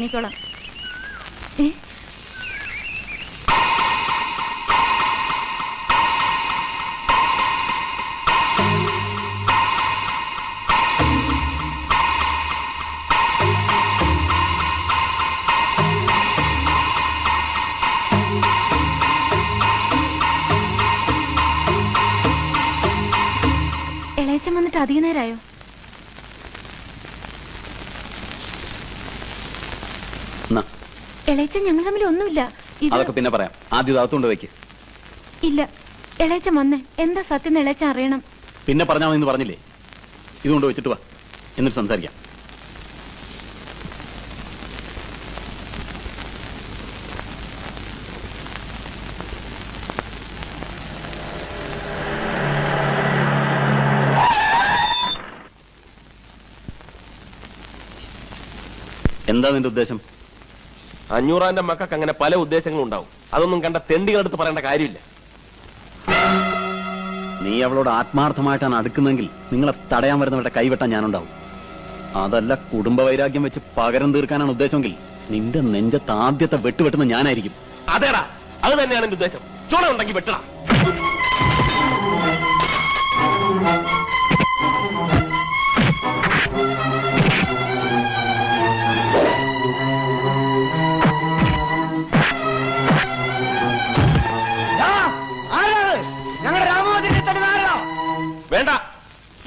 Nicola. ഇളയച്ചൻ വന്നിട്ട് അധിക നേരമായോ? ഇളയച്ചൻ ഞങ്ങൾ തമ്മിൽ ഒന്നുമില്ല. അതൊക്കെ പിന്നെ പറയാം. ആദ്യം അകത്തുകൊണ്ട് വെക്ക്. ഇല്ല, ഇളയച്ചൻ വന്നേ എന്താ സത്യം ഇളയച്ചൻ അറിയണം. പിന്നെ പറഞ്ഞാൽ മതി എന്ന് പറഞ്ഞില്ലേ? ഇതുകൊണ്ട് വെച്ചിട്ട് വാ, എന്നിട്ട് സംസാരിക്കാം. എന്താ നിന്റെ ഉദ്ദേശം? അഞ്ഞൂറാന്റെ മക്കൾക്ക് അങ്ങനെ പല ഉദ്ദേശങ്ങളും ഉണ്ടാവും. അതൊന്നും കണ്ട തെണ്ടികളെടുത്ത് പറയേണ്ട കാര്യമില്ല. നീ അവളോട് ആത്മാർത്ഥമായിട്ടാണ് അടുക്കുന്നെങ്കിൽ നിങ്ങളെ തടയാൻ വരുന്നവരുടെ കൈവെട്ടാൻ ഞാനുണ്ടാവും. അതല്ല കുടുംബ വൈരാഗ്യം വെച്ച് പകരം തീർക്കാനാണ് ഉദ്ദേശമെങ്കിൽ നിന്റെ നെഞ്ചത്ത് ആദ്യത്തെ വെട്ടുവെട്ടുന്ന ഞാനായിരിക്കും. അതേടാ, അത് തന്നെയാണ് എന്റെ ഉദ്ദേശം. ചുണ ഉണ്ടെങ്കിൽ വെട്ടടാ. വേണ്ട,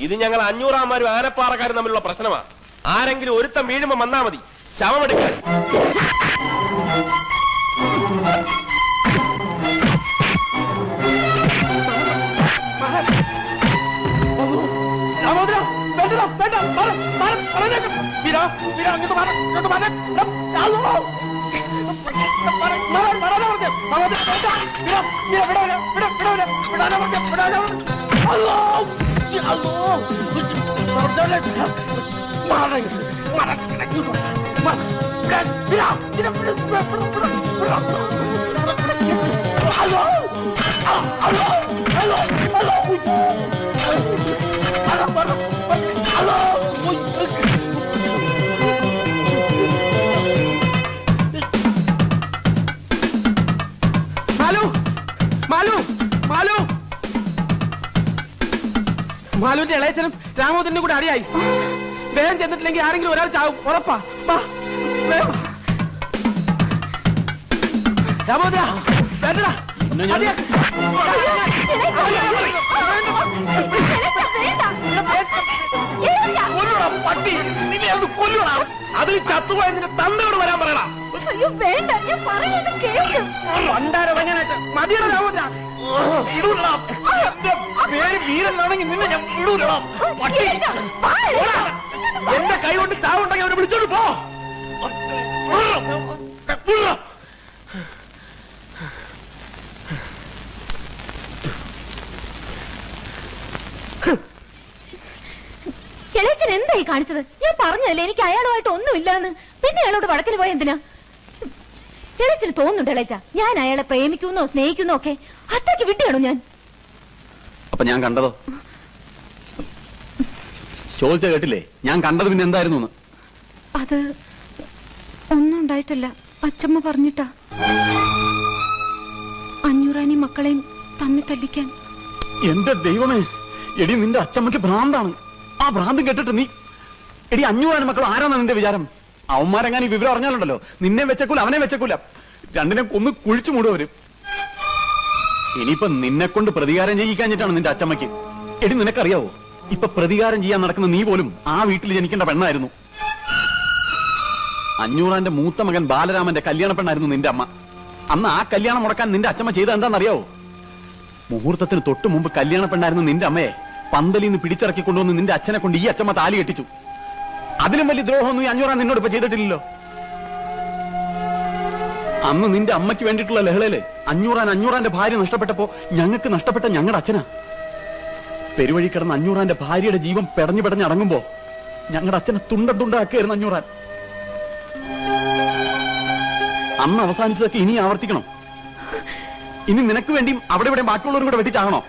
ഇത് ഞങ്ങൾ അഞ്ഞൂറാമാരും ആനപ്പാറക്കാരും തമ്മിലുള്ള പ്രശ്നമാണ്. ആരെങ്കിലും ഒരുത്തം വീഴുമ്പോ വന്നാ മതി ശവമെടുക്കാൻ. മാലുവിന്റെ ഇളയച്ചനും രാമോദരനും കൂടെ അടിയായി. വേഗം ചെന്നിട്ടില്ലെങ്കിൽ ആരെങ്കിലും ഒരാൾ ചാവും, ഉറപ്പാ. രാമോദര പട്ടി, അതിൽ ചത്തുപോയതിന്റെ തന്നോട് വരാൻ പറയണം. പണ്ടാരവങ്ങനായിട്ട് മതിയുടെ രാമോദര. പേര് വീരനാണെങ്കിൽ നിന്നെ ഞാൻ വിടൂലടാ പട്ടി. എന്റെ കൈ കൊണ്ട് ചാവുണ്ടെങ്കിൽ അവരെ വിളിച്ചോണ്ട് പോ. ഇളയച്ചൻ എന്തായി കാണിച്ചത്? ഞാൻ പറഞ്ഞതല്ലേ എനിക്ക് അയാളുമായിട്ട് ഒന്നുമില്ലാന്ന്. പിന്നെ അയാളോട് വടക്കിന് പോയ എന്തിനാ? ഇളയച്ചന് തോന്നുന്നുണ്ട് ഇളയച്ച ഞാൻ അയാളെ പ്രേമിക്കുന്നോ സ്നേഹിക്കുന്നോ ഒക്കെ. അത്രയ്ക്ക് വിട്ടിയാണോ ഞാൻ? അപ്പൊ ഞാൻ കണ്ടതോ? ചോദിച്ച കേട്ടില്ലേ? ഞാൻ കണ്ടത് പിന്നെ എന്തായിരുന്നു? അത് ഒന്നും ഉണ്ടായിട്ടില്ല. അച്ചമ്മ പറഞ്ഞിട്ടാ അഞ്ഞൂറാനി മക്കളെയും തമ്മിൽ തല്ലിക്കാൻ. എന്റെ ദൈവമേ, എടി നിന്റെ അച്ചമ്മയ്ക്ക് ഭ്രാന്താണ്. ആ ഭ്രാന്തും കേട്ടിട്ട് നീ എടി അഞ്ഞൂറാനി മക്കൾ ആരാന്നാ നിന്റെ വിചാരം? അവന്മാരെങ്ങാൻ ഈ വിവരം അറിഞ്ഞാലുണ്ടല്ലോ, നിന്നെ വെച്ചേക്കൂല അവനെ വെച്ചേക്കൂല, രണ്ടിനെ കൊന്ന് കുഴിച്ചു മൂടുവര്. ഇനിയിപ്പൊ നിന്നെ കൊണ്ട് പ്രതികാരം ചെയ്യിക്കാഞ്ഞിട്ടാണ് നിന്റെ അച്ചമ്മയ്ക്ക്. എടി നിനക്കറിയാവോ, ഇപ്പൊ പ്രതികാരം ചെയ്യാൻ നടക്കുന്ന നീ പോലും ആ വീട്ടിൽ ജനിക്കേണ്ട പെണ്ണായിരുന്നു. അഞ്ഞൂറാന്റെ മൂത്ത മകൻ ബാലരാമന്റെ കല്യാണ പെണ്ണായിരുന്നു നിന്റെ അമ്മ. അന്ന് ആ കല്യാണം മുടക്കാൻ നിന്റെ അച്ചമ്മ ചെയ്ത എന്താണെന്നറിയാവോ? മുഹൂർത്തത്തിന് തൊട്ടു മുമ്പ് കല്യാണ പെണ്ണായിരുന്നു നിന്റെ അമ്മയെ പന്തലിൽ നിന്ന് പിടിച്ചിറക്കി കൊണ്ടുവന്ന് നിന്റെ അച്ഛനെ കൊണ്ട് ഈ അച്ചമ്മ താലി കെട്ടിച്ചു. അതിലും വലിയ ദ്രോഹമൊന്നും ഈ അഞ്ഞൂറാൻ നിന്നോട് ഇപ്പൊ ചെയ്തിട്ടില്ലല്ലോ. അന്ന് നിന്റെ അമ്മയ്ക്ക് വേണ്ടിയിട്ടുള്ള ലഹളയില് അഞ്ഞൂറാന്റെ ഭാര്യ നഷ്ടപ്പെട്ടപ്പോ ഞങ്ങൾക്ക് നഷ്ടപ്പെട്ട ഞങ്ങളുടെ അച്ഛനാ. പെരുവഴി കിടന്ന അഞ്ഞൂറാന്റെ ഭാര്യയുടെ ജീവൻ പെടഞ്ഞു പെടഞ്ഞ് അടങ്ങുമ്പോ ഞങ്ങളുടെ അച്ഛനെ തുണ്ടാക്കിയായിരുന്നു അഞ്ഞൂറാൻ. അന്ന് അവസാനിച്ചതൊക്കെ ഇനി ആവർത്തിക്കണം. ഇനി നിനക്ക് വേണ്ടിയും അവിടെ ഇവിടെ ബാക്കിയുള്ളവരും കൂടെ വെട്ടിച്ചാകണോ?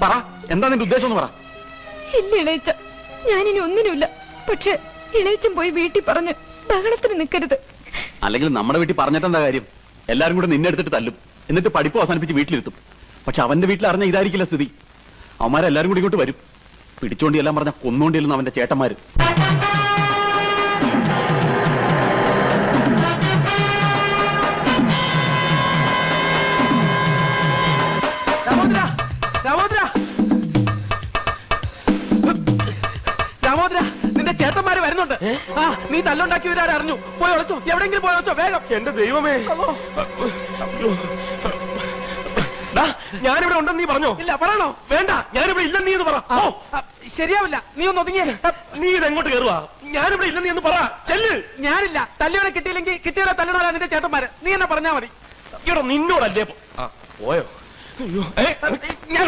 പറ, എന്താ നിന്റെ ഉദ്ദേശം എന്ന് പറ. ഇല്ല ഇളയച്ച, ഞാനിനി ഒന്നിനുമില്ല. പക്ഷെ ഇളയച്ചൻ പോയി വീട്ടിൽ പറഞ്ഞ് ബഹളത്തിന് നിൽക്കരുത്. അല്ലെങ്കിൽ നമ്മുടെ വീട്ടിൽ പറഞ്ഞിട്ടെന്താ കാര്യം? എല്ലാരും കൂടെ നിന്നെ എടുത്തിട്ട് തല്ലും, എന്നിട്ട് പഠിപ്പ് അവസാനിപ്പിച്ച് വീട്ടിലിരുത്തും. പക്ഷെ അവന്റെ വീട്ടിൽ അറിഞ്ഞ ഇതായിരിക്കില്ല സ്ഥിതി. അവന്മാരെല്ലാരും കൂടി ഇങ്ങോട്ട് വരും. പിടിച്ചോണ്ടി എല്ലാം പറഞ്ഞ കൊന്നോണ്ടിരുന്നു അവന്റെ ചേട്ടന്മാര്. നിന്റെ ചേട്ടന്മാര് വരുന്നുണ്ട്. നീ തല്ലുണ്ടാക്കിയവരാരെ അറിഞ്ഞു. പോയി ഒളിച്ചോ, എവിടെയെങ്കിലും പോയി ഒളിച്ചോ വേഗം. എന്റെ ദൈവമേ, ഞാനിവിടെ ഉണ്ടെന്ന് നീ പറഞ്ഞോ? ഇല്ല, പറയണോ? വേണ്ട, ഞാനിവിടെ ഇല്ലെന്ന് നീ എന്ന് പറ. ശരിയാവില്ല, നീ ഒന്ന് ഒതുങ്ങിയേ. നീ ഇതെങ്ങോട്ട് കയറുവാ? ഞാനിവിടെ ഇല്ലെന്ന് നീ എന്ന് പറ. ചെല്ല്. ഞാനില്ല. തല്ലിയോടെ കിട്ടിയില്ലെങ്കിൽ കിട്ടിയോടെ തല്ലണോരാ നിന്റെ ചേട്ടന്മാര്. നീ എന്നെ പറഞ്ഞാ മതി. ഇവിടെ നിന്നോടല്ലേ? പോയോ? ഞാൻ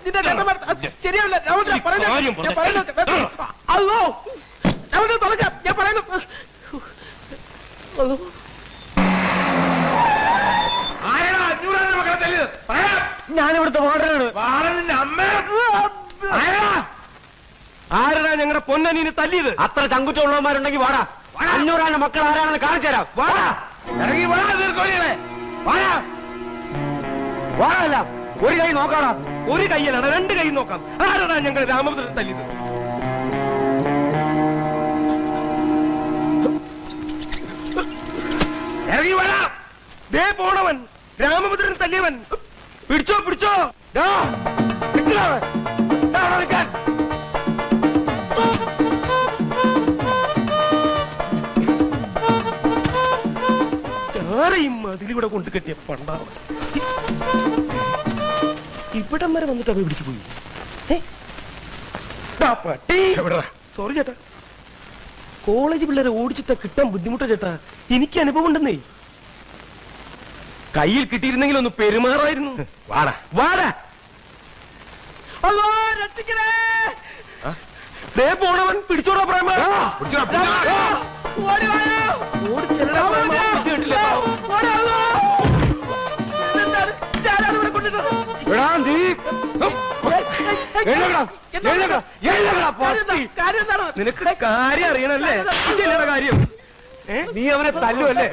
നിന്റെ ചേട്ടന്മാർ ശരിയാവില്ല. അല്ലോ, തുറക്കാം. ഞാൻ പറയുന്നു. ഞാനിവിടുത്തെ വാർഡനാണ്. ആരാ ഞങ്ങളുടെ പൊന്നനീന് തല്ലിയത്? അത്ര ചങ്കുറ്റുള്ളവന്മാരുണ്ടെങ്കിൽ വാടാ. 500 മക്കൾ ആരാണെന്ന് കാണിച്ചു തരാം. വാടാ, ഇറങ്ങി വാടാ. വാടാ, വാടല്ല. ഒരു കൈ നോക്കാടാ. ഒരു കൈയ്യലാണ്, 2 കൈ നോക്കാം. ആരാണ് ഞങ്ങൾ രാമഭദ്രൻ തല്ലിയത്? ഇറങ്ങി വാടാ. ദേ പോണവൻ, രാമഭദ്രൻ തല്ലിയവൻ. പിടിച്ചോ പിടിച്ചോ. ആരെയും അതിലൂടെ കൊണ്ട് കെട്ടിയ പണ്ടാവ ഇവിടം വരെ വന്നിട്ട് അവ പിടിച്ചു പോയി. സോറി ചേട്ടാ, കോളേജ് പിള്ളേരെ ഓടിച്ചിട്ടാ കിട്ടാൻ ബുദ്ധിമുട്ടാ ചേട്ടാ. എനിക്ക് അനുഭവം ഉണ്ടെന്നേ. കയ്യിൽ കിട്ടിയിരുന്നെങ്കിൽ ഒന്ന് പെരുമാറായിരുന്നു. വാടാ വാടാ. ദേ പോണവൻ. പിടിച്ചോടാ പ്രേമ. നിനക്ക് കാര്യം അറിയണല്ലേ? ഇതില്ലയുടെ കാര്യം. നീ അവനെ തല്ലുവല്ലേ?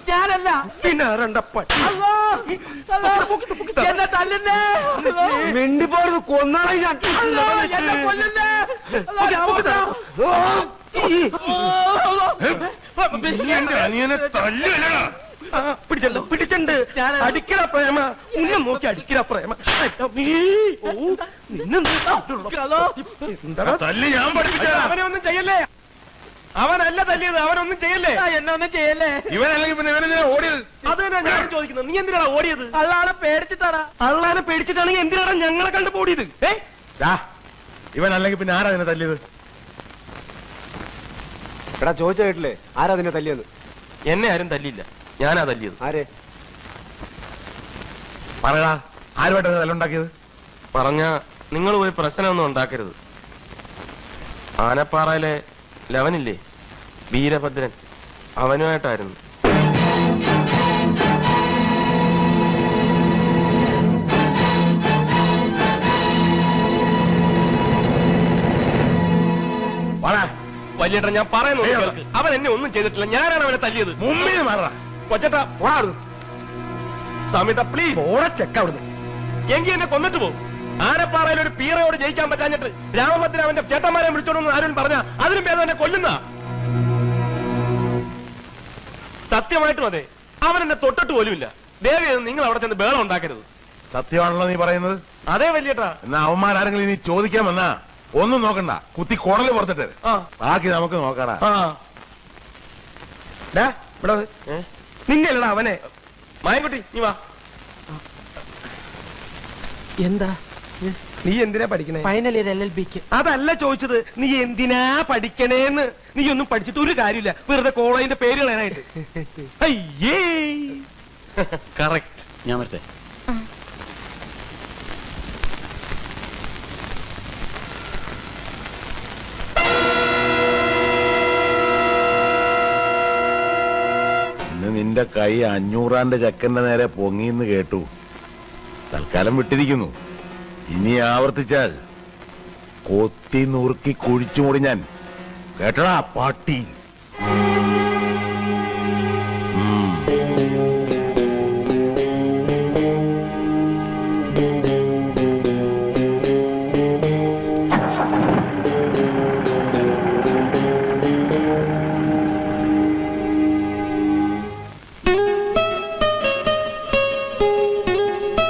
ഞാനല്ല. പിന്നെ രണ്ടപ്പട്ടി മിണ്ടിപ്പോയത് കൊന്നാളെ ഞാൻ. പിടിച്ചല്ലോ, പിടിച്ചുണ്ട്. അടിക്കട പ്രേമ, ഉന്നം നോക്കി അടിക്കട പ്രേമ. അവനെ ഒന്നും ചെയ്യല്ലേ. അവനല്ല തല്ലിയത്, അവനൊന്നും ചെയ്യല്ലേ. എന്നെ ഒന്നും ചെയ്യല്ലേ. ഇവനല്ലെങ്കിൽ പിന്നെ ഇവനെന്തിനാ ഓടിയത്? അത് തന്നെ ഞാൻ ചോദിക്കുന്നത്. നീ എന്തിനാണ് ഓടിയത്? അള്ളാനെ പേടിച്ചിട്ടാണ്. അള്ളാനെ പേടിച്ചിട്ടാണെങ്കിൽ എന്തിനാണ് ഞങ്ങളെ കണ്ടു ഓടിയത്? ഇവനല്ലെങ്കിൽ പിന്നെ ആരാ നിന്നെ തല്ലിയത്? എടാ, ചോദിച്ച കേട്ടില്ലേ ആരാ നിന്നെ തല്ലിയത്? എന്നെ ആരും തല്ലിയില്ല, ഞാനാ തല്ലിയത്. ആരെ? പറയടാ, ആരുമായിട്ടാണ് തല്ലുണ്ടാക്കിയത്? പറഞ്ഞ നിങ്ങൾ പോയി പ്രശ്നമൊന്നും ഉണ്ടാക്കരുത്. ആനപ്പാറയിലെ ലവനില്ലേ, വീരഭദ്രൻ, അവനുമായിട്ടായിരുന്നു. വലിയേട്ടൻ, ഞാൻ പറയുന്നു, അവൻ എന്നെ ഒന്നും ചെയ്തിട്ടില്ല. ഞാനാണ് അവനെ തല്ലിയത്. മുമ്പിൽ മാറാ കൊച്ചേട്ടാ. സമിത പ്ലീസ്. ചെക്ക അവിടുന്ന്. എങ്കിൽ എന്നെ കൊന്നിട്ട് പോകും. ആനപ്പാറയിൽ ഒരു പീറയോട് ജയിക്കാൻ പറ്റാഞ്ഞിട്ട് രാമഭദ്രൻ അവന്റെ ചേട്ടന്മാരെ വിളിച്ചോണ്ടെന്ന് ആരും പറഞ്ഞ അതിനും പേര് തന്നെ കൊല്ലുന്ന. സത്യമായിട്ടും അതെ, അവൻ എന്നെ തൊട്ടിട്ട് പോലുമില്ല. ദേവി, നിങ്ങൾ അവിടെ ചെന്ന് ബേളം ഉണ്ടാക്കരുത്. സത്യമാണല്ലോ നീ പറയുന്നത്? അതേ വലിയേട്ടാ. എന്നാ അവന്മാരാരെങ്കിലും ഇനി ചോദിക്കാൻ വന്നാ ഒന്നും നോക്കണ്ട, കുത്തി കുടല് പുറത്തിട്ട് ബാക്കി നമുക്ക് നോക്കാടാ. നിന്നല്ലടാ അവനെ. മായൻകുട്ടി, നീ വാ. എന്താ നീ എന്തിനാ പഠിക്കണേ? ഫൈനൽ ഇയർ LLBക്ക്. അതല്ല ചോദിച്ചത്, നീ എന്തിനാ പഠിക്കണേന്ന്. നീ ഒന്നും പഠിച്ചിട്ട് ഒരു കാര്യമില്ല, വെറുതെ കോളേജിന്റെ പേര് കളയാനായിട്ട്. അയ്യേ, കറക്റ്റ്. ഞാൻ വരട്ടെ. ഇന്ന് നിന്റെ കൈ 500 ചക്കന്റെ നേരെ പൊങ്ങിന്ന് കേട്ടു. തൽക്കാലം വിട്ടിരിക്കുന്നു. ഇനി ആവർത്തിച്ചാൽ കൊത്തി നുറുക്കി കുഴിച്ചുമൂടി ഞാൻ. കേട്ടടാ പാട്ടി.